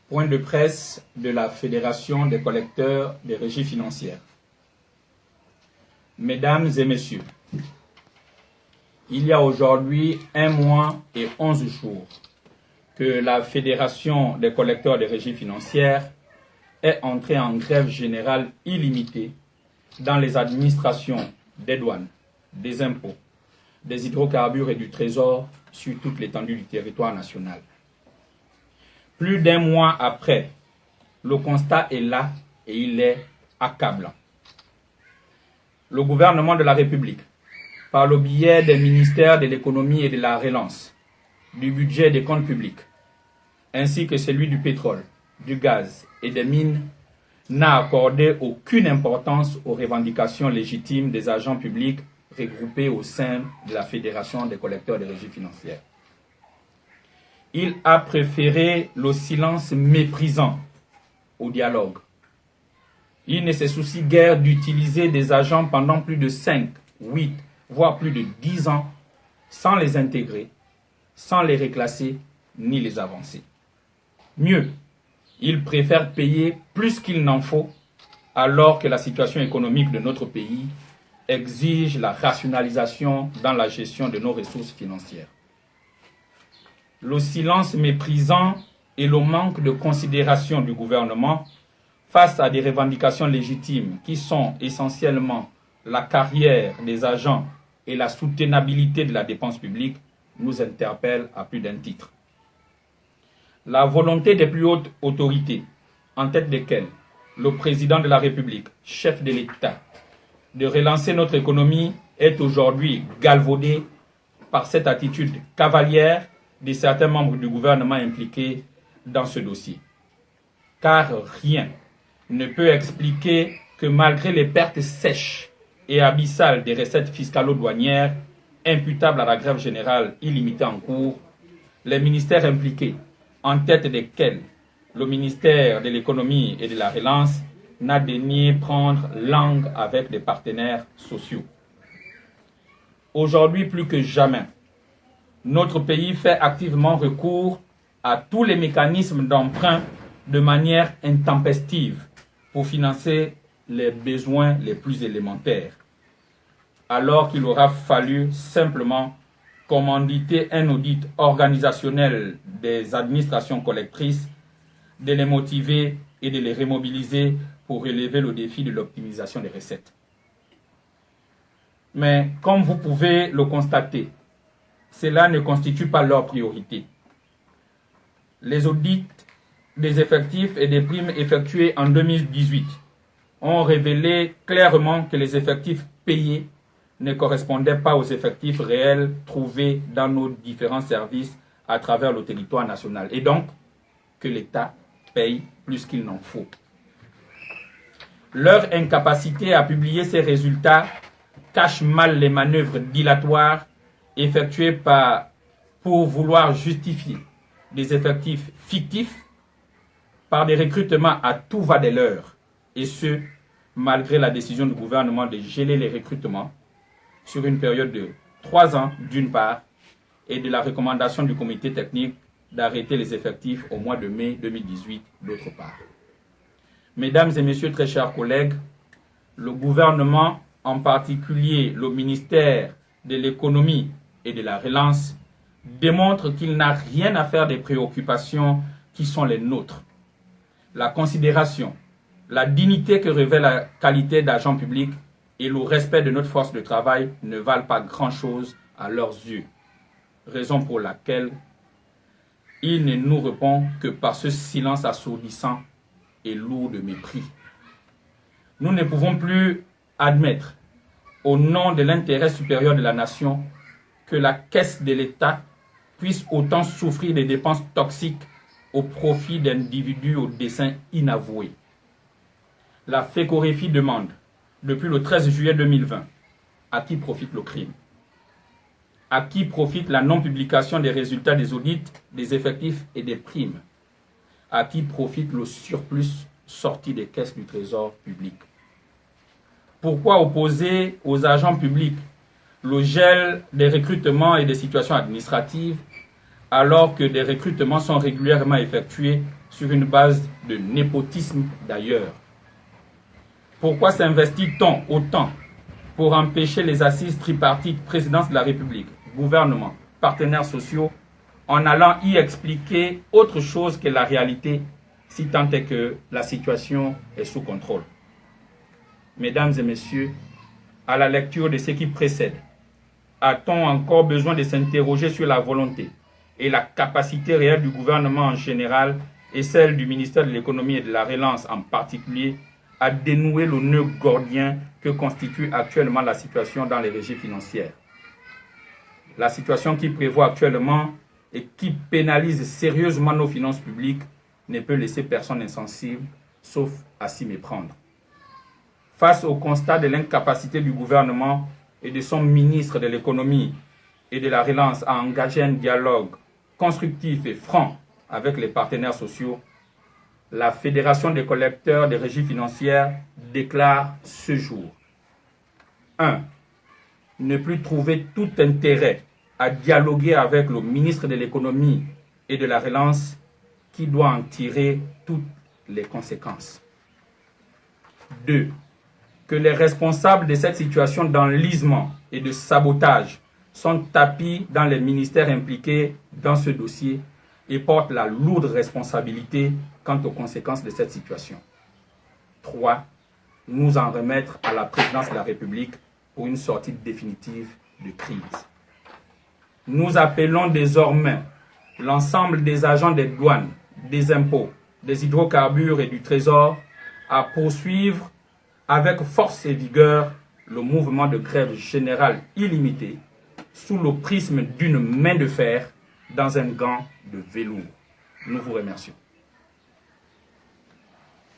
Point de presse de la Fédération des collecteurs des régies financières. Mesdames et messieurs, il y a aujourd'hui 1 mois et 11 jours que la Fédération des collecteurs des régies financières est entrée en grève générale illimitée dans les administrations des douanes, des impôts, des hydrocarbures et du Trésor sur toute l'étendue du territoire national. Plus d'1 mois après, le constat est là et il est accablant. Le gouvernement de la République, par le biais des ministères de l'économie et de la relance, du budget et des comptes publics, ainsi que celui du pétrole, du gaz et des mines, n'a accordé aucune importance aux revendications légitimes des agents publics regroupés au sein de la Fédération des collecteurs des régies financières. Il a préféré le silence méprisant au dialogue. Il ne se soucie guère d'utiliser des agents pendant plus de 5, 8, voire plus de 10 ans sans les intégrer, sans les reclasser ni les avancer. Mieux, il préfère payer plus qu'il n'en faut alors que la situation économique de notre pays exige la rationalisation dans la gestion de nos ressources financières. Le silence méprisant et le manque de considération du gouvernement face à des revendications légitimes qui sont essentiellement la carrière des agents et la soutenabilité de la dépense publique nous interpellent à plus d'un titre. La volonté des plus hautes autorités, en tête desquelles le président de la République, chef de l'État, de relancer notre économie est aujourd'hui galvaudée par cette attitude cavalière de certains membres du gouvernement impliqués dans ce dossier. Car rien ne peut expliquer que malgré les pertes sèches et abyssales des recettes fiscalo-douanières imputables à la grève générale illimitée en cours, les ministères impliqués, en tête desquels le ministère de l'économie et de la relance, n'a daigné prendre langue avec des partenaires sociaux. Aujourd'hui, plus que jamais, notre pays fait activement recours à tous les mécanismes d'emprunt de manière intempestive pour financer les besoins les plus élémentaires, alors qu'il aura fallu simplement commanditer un audit organisationnel des administrations collectrices, de les motiver et de les remobiliser pour relever le défi de l'optimisation des recettes. Mais comme vous pouvez le constater, cela ne constitue pas leur priorité. Les audits des effectifs et des primes effectués en 2018 ont révélé clairement que les effectifs payés ne correspondaient pas aux effectifs réels trouvés dans nos différents services à travers le territoire national et donc que l'État paye plus qu'il n'en faut. Leur incapacité à publier ces résultats cache mal les manœuvres dilatoires effectuées pour vouloir justifier des effectifs fictifs par des recrutements à tout va de l'heure, et ce, malgré la décision du gouvernement de geler les recrutements sur une période de 3 ans d'une part, et de la recommandation du comité technique d'arrêter les effectifs au mois de mai 2018 d'autre part. Mesdames et messieurs, très chers collègues, le gouvernement, en particulier le ministère de l'économie et de la relance, démontre qu'il n'a rien à faire des préoccupations qui sont les nôtres. La considération, la dignité que revêt la qualité d'agent public et le respect de notre force de travail ne valent pas grand-chose à leurs yeux, raison pour laquelle il ne nous répond que par ce silence assourdissant et lourd de mépris. Nous ne pouvons plus admettre, au nom de l'intérêt supérieur de la nation, que la caisse de l'État puisse autant souffrir des dépenses toxiques au profit d'individus au dessein inavoué. La FECOREFI demande, depuis le 13 juillet 2020, à qui profite le crime? À qui profite la non-publication des résultats des audits, des effectifs et des primes? À qui profite le surplus sorti des caisses du Trésor public? Pourquoi opposer aux agents publics le gel des recrutements et des situations administratives alors que des recrutements sont régulièrement effectués sur une base de népotisme d'ailleurs. Pourquoi s'investit-on autant pour empêcher les assises tripartites présidence de la République, gouvernement, partenaires sociaux, en allant y expliquer autre chose que la réalité, si tant est que la situation est sous contrôle? Mesdames et messieurs, à la lecture de ce qui précède, a-t-on encore besoin de s'interroger sur la volonté et la capacité réelle du gouvernement en général et celle du ministère de l'économie et de la relance en particulier à dénouer le nœud gordien que constitue actuellement la situation dans les régies financières? La situation qui prévoit actuellement et qui pénalise sérieusement nos finances publiques ne peut laisser personne insensible, sauf à s'y méprendre. Face au constat de l'incapacité du gouvernement et de son ministre de l'économie et de la relance à engager un dialogue constructif et franc avec les partenaires sociaux, la Fédération des collecteurs des régies financières déclare ce jour: 1. Ne plus trouver tout intérêt à dialoguer avec le ministre de l'économie et de la relance qui doit en tirer toutes les conséquences. 2. Que les responsables de cette situation d'enlisement et de sabotage sont tapis dans les ministères impliqués dans ce dossier et portent la lourde responsabilité quant aux conséquences de cette situation. 3. Nous en remettre à la présidence de la République pour une sortie définitive de crise. Nous appelons désormais l'ensemble des agents des douanes, des impôts, des hydrocarbures et du Trésor à poursuivre avec force et vigueur le mouvement de grève générale illimité sous le prisme d'une main de fer dans un gant de velours. Nous vous remercions.